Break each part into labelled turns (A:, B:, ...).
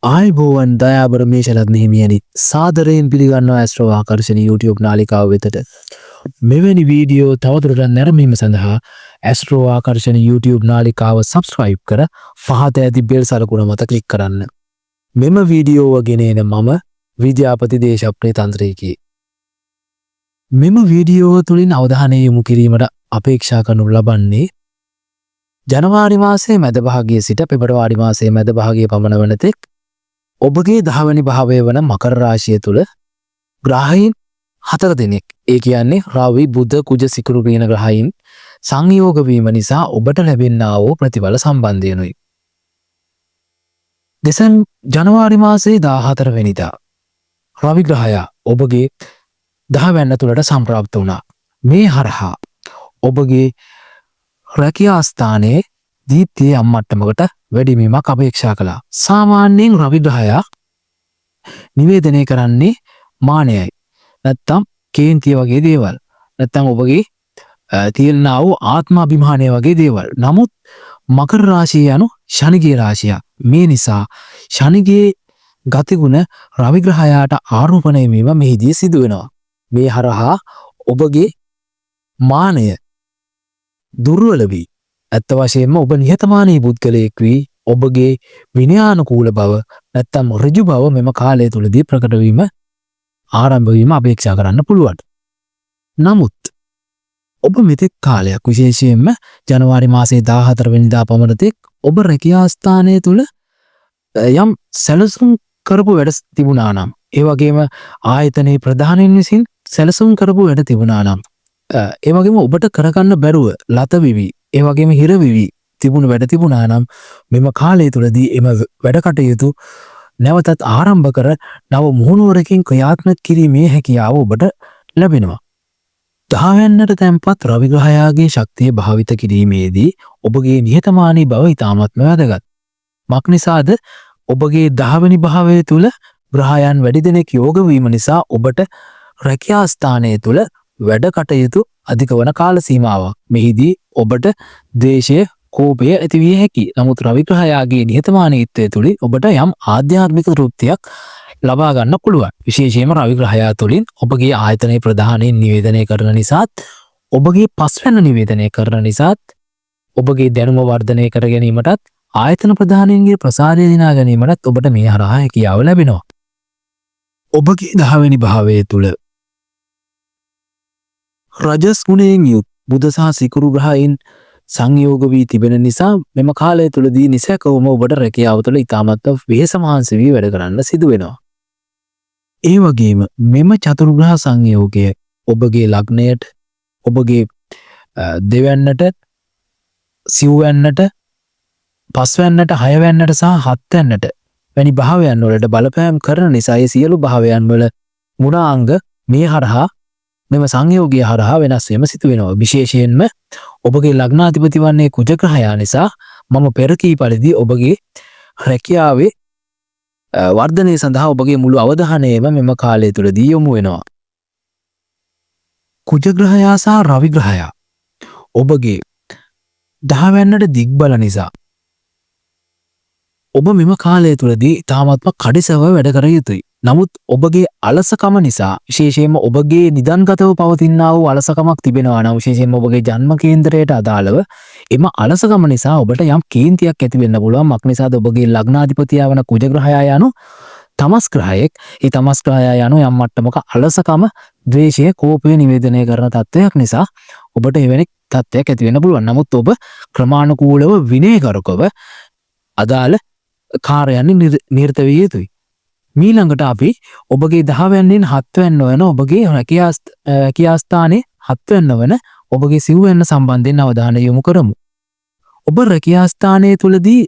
A: ආයිබෝවන් දයාබර මේෂලත් මෙහිමියනි සාදරයෙන් පිළිගන්නවා astro Akarshana YouTube නාලිකාව වෙතට. මෙවැනි වීඩියෝ තවදුරටත් නැරඹීම සඳහා ඇස්ට්‍රෝ ආකර්ෂණ YouTube නාලිකාව subscribe කර පහත ඇති බෙල් සලකුණ මත ක්ලික් කරන්න. මෙම වීඩියෝව ගෙනෙන මම විද්‍යාපති දේශප්‍රිය තන්ත්‍රයකි. මෙම වීඩියෝව තුලින් අවධානය යොමු කිරීමට අපේක්ෂා කරනු ලබන්නේ ජනවාරි මාසයේ මැද භාගයේ සිට පෙබරවාරි මාසයේ මැද භාගයේ පමණ වන තෙක් ඔබගේ 10 වෙනි භාවය වන මකර රාශිය තුල ග්‍රහයන් 4 දෙනෙක් ඒ කියන්නේ රවි බුධ කුජ සිකුරු කියන ග්‍රහයන් සංයෝග වීම නිසා ඔබට ලැබෙනා වූ ප්‍රතිඵල සම්බන්ධයනුයි. ජනවාරි මාසයේ 14 වෙනිදා රවි ග්‍රහයා ඔබගේ 10 වෙනි තුලට සම්ප්‍රාප්ත වුණා. මේ හරහා ඔබගේ රැකියා ස්ථානයේ දීප්තිය යම් මට්ටමකට වැඩිවීමක් අපේක්ෂා කළා. සාමාන්‍යයෙන් රවි ග්‍රහයා නිවේදනය කරන්නේ මානයයි. නැත්තම් කේන්තිය වගේ දේවල්. නැත්තම් ඔබගේ තියෙනා වූ ආත්මාභිමානය වගේ දේවල්. නමුත් මකර රාශිය යනු ශනිගේ රාශිය. මේ නිසා ශනිගේ ගතිගුණ රවි ග්‍රහයාට ආරෝපණය වීම මෙහිදී සිදු වෙනවා. මේ හරහා ඔබගේ මානය දුර්වල වී ඇත්ත වශයෙන්ම ඔබ නිහතමානී පුද්ගලයෙක් වී ඔබගේ විනයානුකූල බව නැත්තම් ඍජු බව මෙම කාලය තුලදී ප්‍රකට වීම ආරම්භ වීම අපේක්ෂා කරන්න පුළුවන්. නමුත් ඔබ මෙතෙක් කාලයක් විශේෂයෙන්ම ජනවාරි මාසයේ 14 වෙනිදා පමණ තෙක් ඔබ රැකියා ස්ථානයේ තුල යම් සැලසුම් කරපු වැඩ තිබුණා නම් ඒ වගේම ආයතනයේ ප්‍රධානීන් විසින් සැලසුම් කරපු වැඩ තිබුණා නම් ඒ වගේම ඔබට කරගන්න බැරුව ලත විවි ඒ වගේම හිර විවි තිබුණු වැඩ තිබුණා නම් මෙම කාලය තුලදී එම වැඩ කටයුතු නැවතත් ආරම්භ කර නව මුහුණුවරකින් ක්‍රියාත්මක කිරීමේ හැකියාව ඔබට ලැබෙනවා. 10 වෙනිට තැන්පත් රවි ග්‍රහයාගේ ශක්තිය භාවිත කිරීමේදී ඔබගේ නිහතමානී බව ඉතාමත්ම වැදගත්. මක්නිසාද ඔබගේ 10 වෙනි භාවය තුල ග්‍රහයන් වැඩි දෙනෙක් යෝග වීම නිසා ඔබට රැකියා ස්ථානයේ තුල වැඩ කටයුතු අධික වන කාල සීමාවක්. මෙහිදී ඔබට ද්වේෂය, කෝපය ඇති විය හැකියි. නමුත් රවි ග්‍රහයාගේ නිහතමානීත්වය තුලින් ඔබට යම් ආධ්‍යාත්මික තෘප්තියක් ලබා ගන්න පුළුවන්. විශේෂයෙන්ම රවි ග්‍රහයා තුලින් ඔබගේ ආයතනයේ ප්‍රධානීන් නිවේදනය කරන නිසාත්, ඔබගේ පස්වැන්න නිවේදනය කරන නිසාත්, ඔබගේ දැනුම වර්ධනය කර ගැනීමටත්, ආයතන ප්‍රධානීන්ගේ ප්‍රසාදය දිනා ගැනීමටත් ඔබට මේ හරහා හැකියාව ලැබෙනවා. ඔබගේ 10 වෙනි භාවය තුල රජස් ගුණයෙන් යුත් බුධ සහ සිකුරු ග්‍රහයන් සංයෝග වී තිබෙන නිසා මෙම කාලය තුලදී නිසැකවම ඔබට රැකියාව තුළ ඉතාමත් වෙහෙස මහන්සි වී වැඩ කරන්න සිදු වෙනවා. ඒ වගේම මෙම චතුර්ග්‍රහ සංයෝගය ඔබගේ ලග්නයට, ඔබගේ දෙවැන්නට, සිව්වැන්නට, පස්වැන්නට, හයවැන්නට සහ හත්වැන්නට වැනි භාවයන් වලට බලපෑම් කරන නිසා ඒ සියලු භාවයන් වල ගුණාංග මේ හරහා මෙම සංයෝගය හරහා වෙනස් වීම සිදු වෙනවා. විශේෂයෙන්ම ඔබගේ ලග්නාධිපති වන්නේ කුජ ග්‍රහයා නිසා මම පෙර කී පරිදි ඔබගේ රැකියාවේ වර්ධනය සඳහා ඔබගේ මුළු අවධානයම මෙම කාලය තුලදී යොමු වෙනවා. කුජ ග්‍රහයා සහ රවි ග්‍රහයා ඔබගේ 10 වෙනිට දිග්බල නිසා ඔබ මෙම කාලය තුලදී තාමත්ම කඩිසව වැඩ කර යුතුයි. නමුත් ඔබගේ අලසකම නිසා විශේෂයෙන්ම ඔබගේ නිදන්ගතව පවතිනා වූ අලසකමක් තිබෙනවා නම් විශේෂයෙන්ම ඔබගේ ජන්ම කේන්දරයට අදාළව එම අලසකම නිසා ඔබට යම් කේන්තියක් ඇති වෙන්න පුළුවන්. මක්නිසාද ඔබගේ ලග්නාධිපතියා වන කුජ ග්‍රහයා යනු තමස් ග්‍රහයෙක්. ඒ තමස් ග්‍රහයා යනු යම් මට්ටමක අලසකම, ද්වේෂය, කෝපය නිවේදනය කරන තත්වයක් නිසා ඔබට එවැනි තත්වයක් ඇති වෙන්න පුළුවන්. නමුත් ඔබ ක්‍රමානුකූලව විනයගරුකව අදාළ කාර්යයන් නිරත විය යුතුයි. මීළඟට අපි ඔබගේ 10 වෙනින් 7 වෙනි වන ඔබගේ රැකියා ස්ථානයේ 7 වෙනි වන ඔබගේ සිව්වැන්න සම්බන්ධයෙන් අවධානය යොමු කරමු. ඔබ රැකියා ස්ථානයේ තුලදී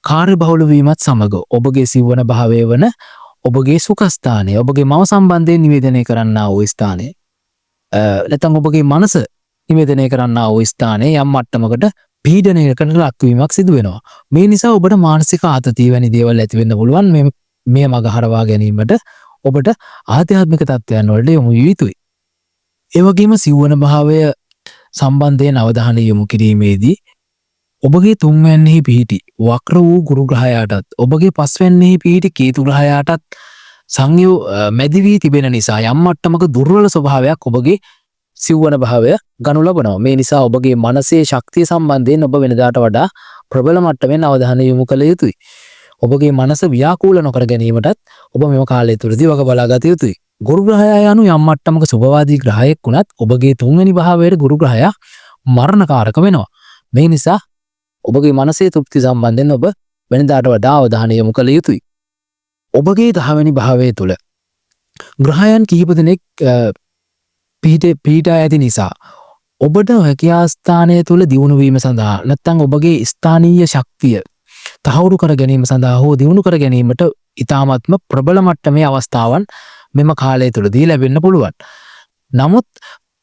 A: කාර්යබහුල වීමත් සමග ඔබගේ සිව්වන භාවය වන ඔබගේ සුඛ ස්ථානය, ඔබගේ මව සම්බන්ධයෙන් නිවේදනය කරන්නා වූ ස්ථානය, නැත්නම් ඔබගේ මනස නිවේදනය කරන්නා වූ ස්ථානයේ යම් මට්ටමකට පීඩනයකට ලක්වීමක් සිදු වෙනවා. මේ නිසා ඔබට මානසික ආතතිය වැනි දේවල් ඇති වෙන්න පුළුවන්. මේ මග හරවා ගැනීමට ඔබට ආධ්‍යාත්මික තත්ත්වයන් වලට යොමු විය යුතුයි. ඒ වගේම සිව්වන භාවය සම්බන්ධයෙන් අවධානය යොමු කිරීමේදී ඔබගේ තුන්වැන්නෙහි පිහිටි වක්‍ර වූ ගුරු ග්‍රහයාටත් ඔබගේ පස්වැන්නෙහි පිහිටි කේතු ග්‍රහයාටත් සංයෝ මැදි වී තිබෙන නිසා යම් මට්ටමක දුර්වල ස්වභාවයක් ඔබගේ සිව්වන භාවය ගනු ලබනවා. මේ නිසා ඔබගේ මනසේ ශක්තිය සම්බන්ධයෙන් ඔබ වෙනදාට වඩා ප්‍රබල මට්ටමින් අවධානය යොමු කළ යුතුයි. ඔබගේ මනස ව්‍යාකූල නොකර ගැනීමටත් ඔබ මෙම කාලය තුළදී වග බලා ගත යුතුයි. ගුරු ග්‍රහයා යනු යම් මට්ටමක සුභවාදී ග්‍රහයෙක් වුණත් ඔබගේ තුන්වෙනි භාවයට ගුරු ග්‍රහයා මරණකාරක වෙනවා. මේ නිසා ඔබගේ මනසේ තෘප්ති සම්බන්ධයෙන් ඔබ වෙනදාට වඩා අවධානය යොමු කළ යුතුයි. ඔබගේ 10වෙනි භාවය තුළ ග්‍රහයන් කිහිප දෙනෙක් පිහිටා ඇති නිසා ඔබට හැකියා ස්ථානය තුළ දියුණු වීම සඳහා නැත්නම් ඔබගේ ස්ථානීය ශක්තිය තහවුරු කර ගැනීම සඳහා හෝ දියුණු කර ගැනීමට ඊ타ත්ම ප්‍රබල මට්ටමේ අවස්ථාවන් මෙම කාලය තුළදී ලැබෙන්න පුළුවන්. නමුත්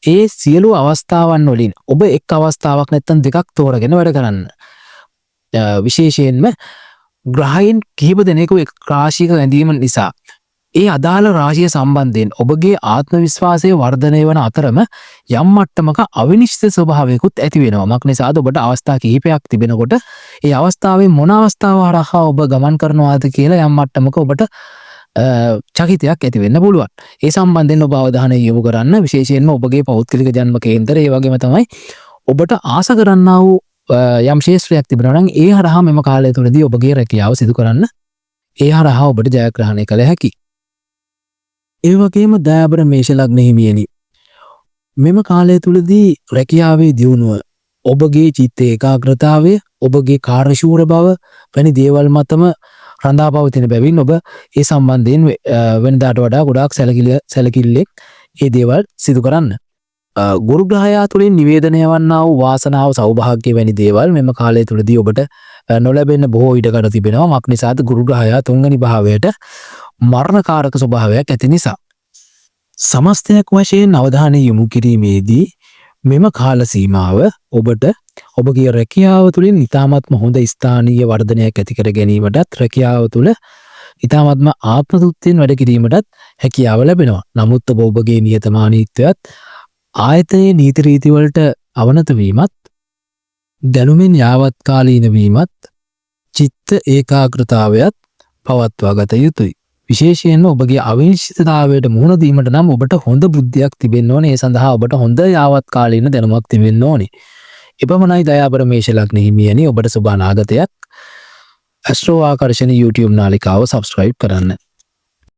A: ඒ සියලු අවස්ථාවන් වලින් ඔබ එක් අවස්ථාවක් නැත්නම් දෙකක් තෝරගෙන වැඩ කරන්න. විශේෂයෙන්ම ග්‍රහයන් කිහිප දෙනෙකු එක් රාශියක ඇඳීම නිසා ඒ අදාළ රාශිය සම්බන්ධයෙන් ඔබගේ ආත්ම විශ්වාසය වර්ධනය වන අතරම යම් මට්ටමක අවිනිශ්චිත ස්වභාවයකුත් ඇති වෙනවා. මක් නිසාද ඔබට අවස්ථා කිහිපයක් තිබෙනකොට ඒ අවස්ථාවේ මොන අවස්ථාව හරහා ඔබ ගමන් කරනවාද කියලා යම් මට්ටමක ඔබට චකිතයක් ඇති වෙන්න පුළුවන්. ඒ සම්බන්ධයෙන් ඔබ අවධානය යොමු කරන්න. විශේෂයෙන්ම ඔබගේ පෞද්ගලික ජන්ම කේන්දරය ඒ වගේම තමයි ඔබට ආස කරන්නා වූ යම් ශේෂ්ත්‍රයක් තිබෙනවා නම් ඒ හරහා මෙම කාලය තුළදී ඔබගේ රැකියාව සිදු කරන්න. ඒ හරහා ඔබට ජයග්‍රහණය කළ හැකියි. ඒ වගේම දයාබර මේෂ ලග්න හිමියනි, මෙම කාලය තුළදී රැකියාවේ දියුණුව, ඔබගේ චිත්ත ඒකාග්‍රතාවය, ඔබගේ කාර්යශූර බව වැනි දේවල් මතම රඳා පවතින බැවින් ඔබ ඒ සම්බන්ධයෙන් වෙනදාට වඩා ගොඩාක් සැලකිල්ලෙන් ඒ දේවල් සිදු කරන්න. ගුරු ග්‍රහයා තුළින් නිවේදනය වන්නා වූ වාසනාව, සෞභාග්‍ය වැනි දේවල් මෙම කාලය තුළදී ඔබට නොලැබෙන්න බොහෝ ඉඩකඩ තිබෙනවා. මක් නිසාද? ගුරු ග්‍රහයා තුන්වෙනි භාවයට මරණකාරක ස්වභාවයක් ඇති නිසා. සමස්තයක් වශයෙන් අවධානය යොමු කිරීමේදී මෙම කාල සීමාව ඔබට ඔබගේ රැකියාව තුළින් ඉතාමත්ම හොඳ ස්ථානීය වර්ධනයක් ඇති කර ගැනීමටත් රැකියාව තුළ ඉතාමත්ම ආත්ම තෘප්තියෙන් වැඩ කිරීමටත් හැකියාව ලැබෙනවා. නමුත් ඔබගේ නිහතමානීත්වයත් ආයතනයේ නීති රීති වලට අවනත වීමත්, දැනුමින් යාවත්කාලීන වීමත්, චිත්ත ඒකාග්‍රතාවයත් පවත්වා ගත යුතුයි. විශේෂයෙන්ම ඔබගේ අවිනිශ්චිතතාවයට මුහුණ දීමට නම් ඔබට හොඳ බුද්ධියක් තිබෙන්න ඕනේ. ඒ සඳහා ඔබට හොඳ යාවත්කාලීන දැනුමක් තිබෙන්න ඕනේ. එපමණයි දයාබර මේෂ ලග්න හිමියනි, ඔබට සුබ අනාගතයක්. ඇස්ට්‍රෝ ආකර්ෂණ YouTube නාලිකාව subscribe කරන්න.